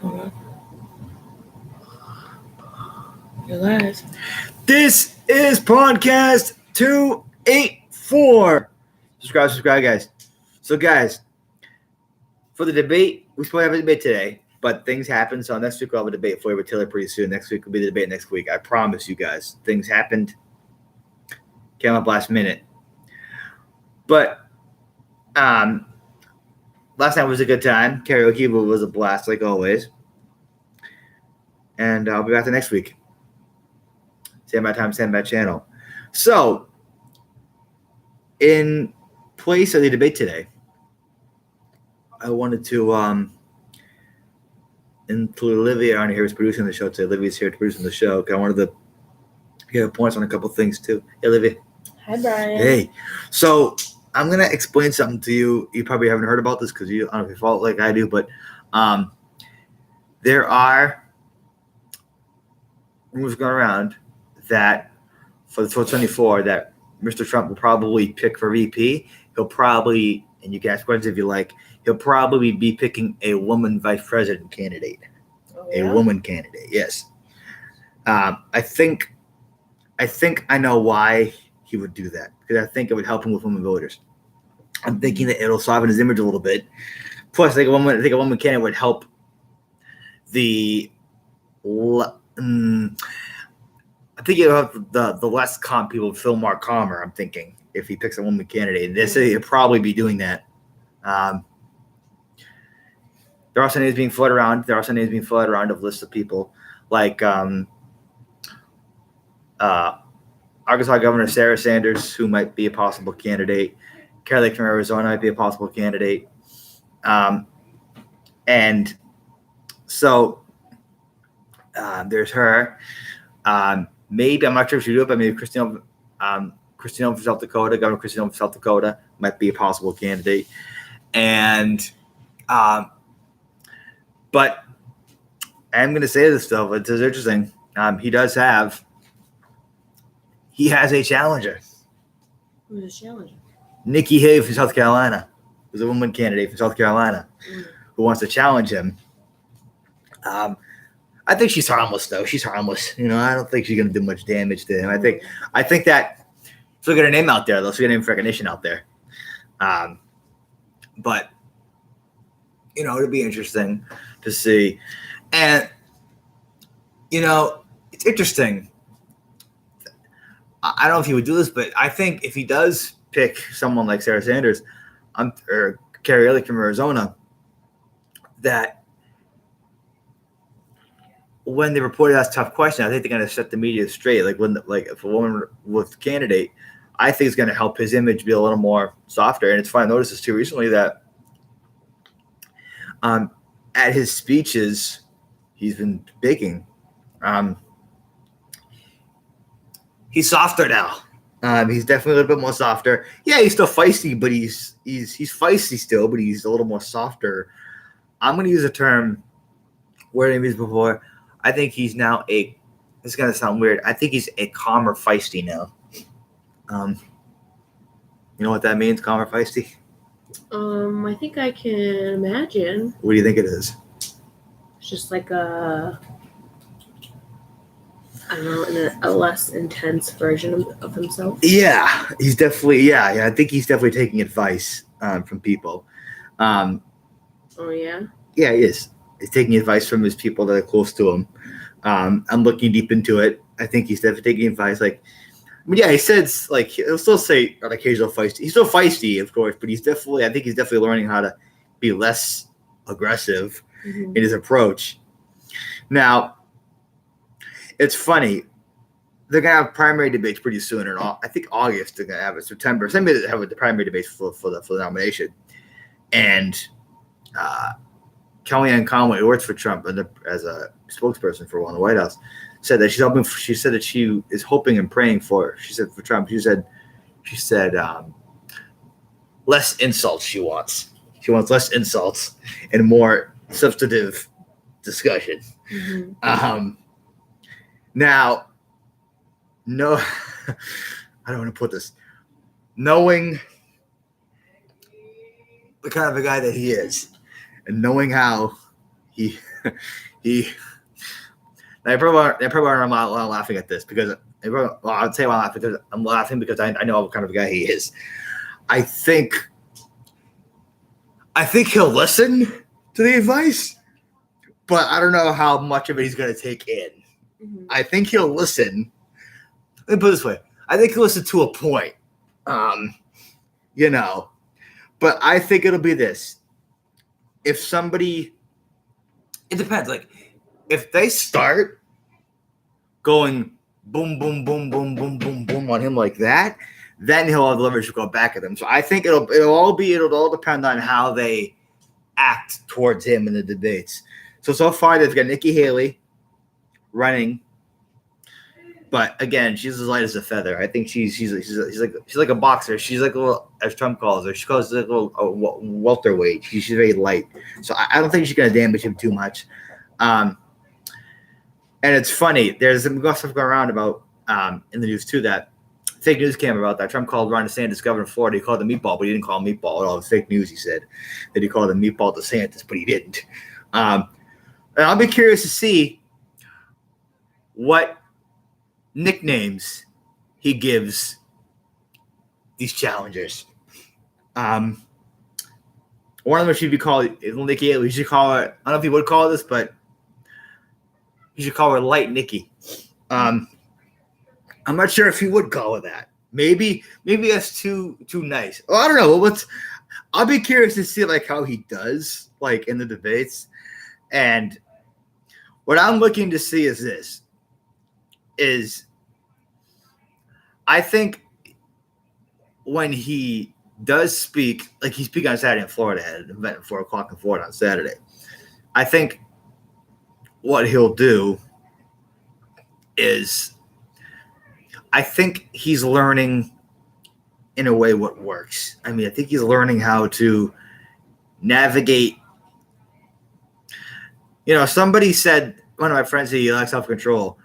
Hold on. You guys. This is podcast 284. Subscribe, guys. So, guys, for the debate, we're supposed to have a debate today, but things happen. So next week we'll have a debate for you with Taylor pretty soon. Next week will be the debate next week. I promise you guys. Things happened. Came up last minute. But last night was a good time. Karaoke was a blast, like always. And I'll be back the next week. Same bad time, same bad channel. So, in place of the debate today, I wanted to include Olivia on here, who's producing the show today. Olivia's here producing the show. I wanted to get points on a couple things too. Hey, Olivia. Hi, Brian. Hey. So, I'm going to explain something to you. You probably haven't heard about this because I don't know if you follow it like I do, but there are rumors going around that for the 2024 that Mr. Trump will probably pick for VP. He'll probably, and you can ask questions if you like, he'll probably be picking a woman vice president candidate. Oh, yeah? A woman candidate, yes. I think I know why he would do that, because I think it would help him with women voters. I'm thinking that it'll soften his image a little bit. Plus, I think a woman candidate would help I think it'll have the less calm people feel more calmer, I'm thinking, if he picks a woman candidate. And he'll probably be doing that. There are some names being floated around. Of lists of people like Arkansas Governor Sarah Sanders, who might be a possible candidate. Carrie Lake from Arizona might be a possible candidate. And so there's her. Maybe, I'm not sure if she do it, but maybe Christine from South Dakota, Governor Christine from South Dakota might be a possible candidate. And, but I'm going to say this stuff. It's interesting. He has a challenger. Who's a challenger? Nikki Haley from South Carolina. There's a woman candidate from South Carolina who wants to challenge him. I think she's harmless, though. She's harmless. I don't think she's going to do much damage to him. I think that she'll get her name out there, though. She'll get her name for recognition out there. But, it'll be interesting to see. And, it's interesting. I don't know if he would do this, but I think if he does pick someone like Sarah Sanders or Carrie Lake from Arizona, that when they reported that tough question, I think they're going to set the media straight. Like if a woman was the candidate, I think it's going to help his image be a little more softer. And it's funny, I noticed this too recently that at his speeches, he's been baking. He's softer now. He's definitely a little bit more softer. Yeah, he's still feisty, but he's feisty still, but he's a little more softer. I'm going to use a term where I've used before. I think he's now this is going to sound weird. I think he's a calmer feisty now. You know what that means, calmer feisty? I think I can imagine. What do you think it is? It's just like a less intense version of himself. Yeah, he's definitely, yeah. I think he's definitely taking advice from people. Oh, yeah? Yeah, he is. He's taking advice from his people that are close to him. I'm looking deep into it. I think he's definitely taking advice. He says, he'll still say an occasional feisty. He's still feisty, of course, but I think he's definitely learning how to be less aggressive in his approach. Now, it's funny. They're going to have primary debates pretty soon. I think August they're going to have it. September. Somebody to have the primary debates for the nomination. And Kellyanne Conway, who works for Trump as a spokesperson for one in the White House, said that she said that she is hoping and praying for. She said for Trump. She said less insults. She wants less insults and more substantive discussion. Now, no, I don't want to put this. Knowing the kind of a guy that he is, and knowing how he he. I probably I'm not laughing at this because I'd say I'm laughing because I know what kind of guy he is. I think he'll listen to the advice, but I don't know how much of it he's going to take in. Mm-hmm. I think he'll listen. Let me put it this way: I think he'll listen to a point. But I think it'll be this. If somebody, it depends. Like, if they start going boom, boom, boom, boom, boom, boom, boom on him like that, then he'll have the leverage to go back at them. So I think it'll all depend on how they act towards him in the debates. So far they've got Nikki Haley running, but again, she's as light as a feather. I think she's like a boxer. She's like a little, as Trump calls her, she calls it a little welterweight. She's very light, so I don't think she's going to damage him too much. And it's funny. There's some stuff going around about in the news too that fake news came about that Trump called Ron DeSantis governor of Florida. He called him meatball, but he didn't call him meatball at all. It was fake news. He said that he called him meatball DeSantis, but he didn't. And I'll be curious to see what nicknames he gives these challengers. One of them should be called Nikki Haley. You should call her. I don't know if he would call this, but you should call her Light Nikki. I'm not sure if he would call her that. Maybe that's too nice. Oh, I don't know. I'll be curious to see like how he does like in the debates. And what I'm looking to see is this. I think when he does speak, like he's speaking on Saturday in Florida at an event at 4:00 in Florida on Saturday, I think what he'll do is I think he's learning in a way what works. I mean, I think he's learning how to navigate. Somebody said, one of my friends said he lacks self-control.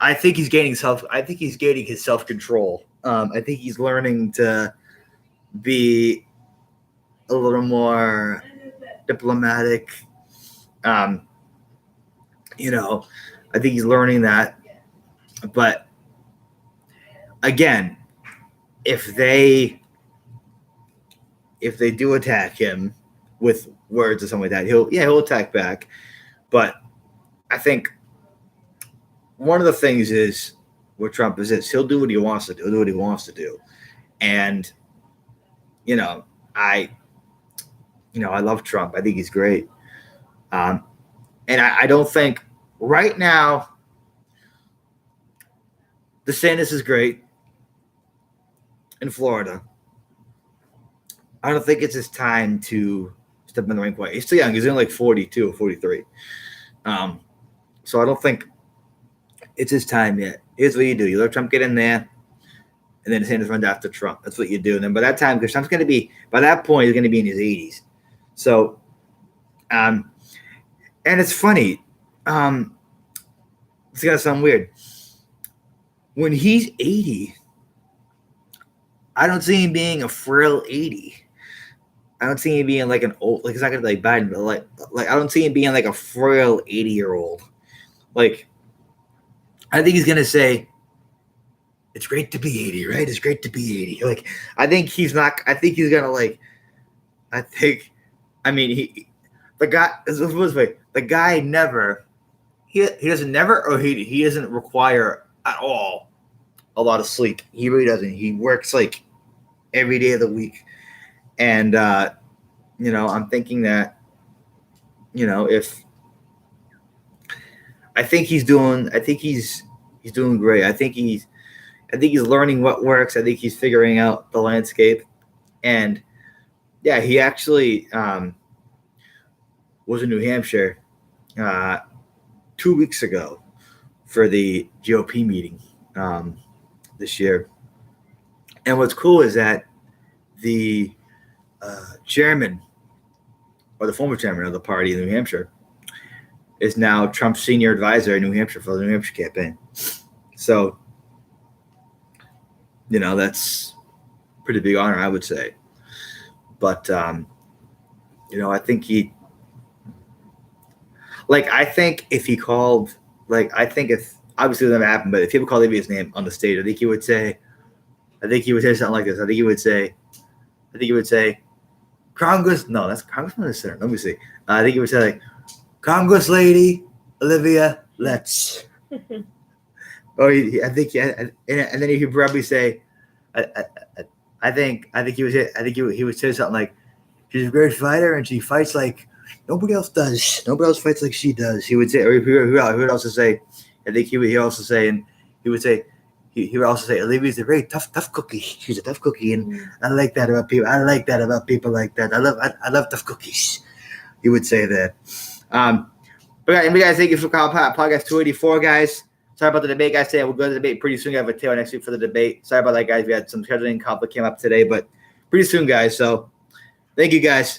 I think he's gaining his self-control. I think he's learning to be a little more diplomatic. I think he's learning that. But again, if they do attack him with words or something like that, he'll attack back. But I think one of the things is with Trump is this: he'll do what he wants to do. And I love Trump. I think he's great. And I don't think right now DeSantis is great in Florida. I don't think it's his time to step in the ring quite. He's still young. He's only like 42 or 43. So I don't think it's his time yet. Here's what you do. You let Trump get in there, and then DeSantis runs after Trump. That's what you do. And then by that time, because Trump's going to be, by that point, he's going to be in his 80s. So, and it's funny. It's going to sound weird. When he's 80, I don't see him being a frail 80. I don't see him being like an old, like, it's not going to be like Biden, but like I don't see him being like a frail 80-year-old. Like, I think he's going to say, it's great to be 80, right? It's great to be 80. Like, I think he's not, I think he's going to like, the guy never, he doesn't require at all a lot of sleep. He really doesn't. He works like every day of the week. And, I'm thinking that, if I think he's doing great. I think he's learning what works. I think he's figuring out the landscape. And yeah, he actually was in New Hampshire 2 weeks ago for the GOP meeting this year. And what's cool is that the chairman, or the former chairman of the party in New Hampshire, is now Trump's senior advisor in New Hampshire for the New Hampshire campaign. So, that's a pretty big honor, I would say. But, I think Like, I think if he called, like, I think if obviously it never happened, but if he ever called Olivia's name on the stage, I think he would say something like this. I think he would say, Congress. No, that's Congressman or Senator. Let me see. I think he would say like, Congress lady Olivia, let's. Or I think, and then he could probably say, I think he would say something like, she's a great fighter and she fights like nobody else does. Nobody else fights like she does. He would say, or he would also say, I think he would also say, and he would say, he would also say, Olivia's a very tough cookie. She's a tough cookie, and I like that about people. I like that about people like that. I love tough cookies. He would say that. But we guys, thank you for calling podcast 284, guys. Sorry about the debate, guys. Today we'll go to the debate pretty soon. We have a tail next week for the debate. Sorry about that, guys. We had some scheduling conflict came up today, but pretty soon, guys. So thank you, guys.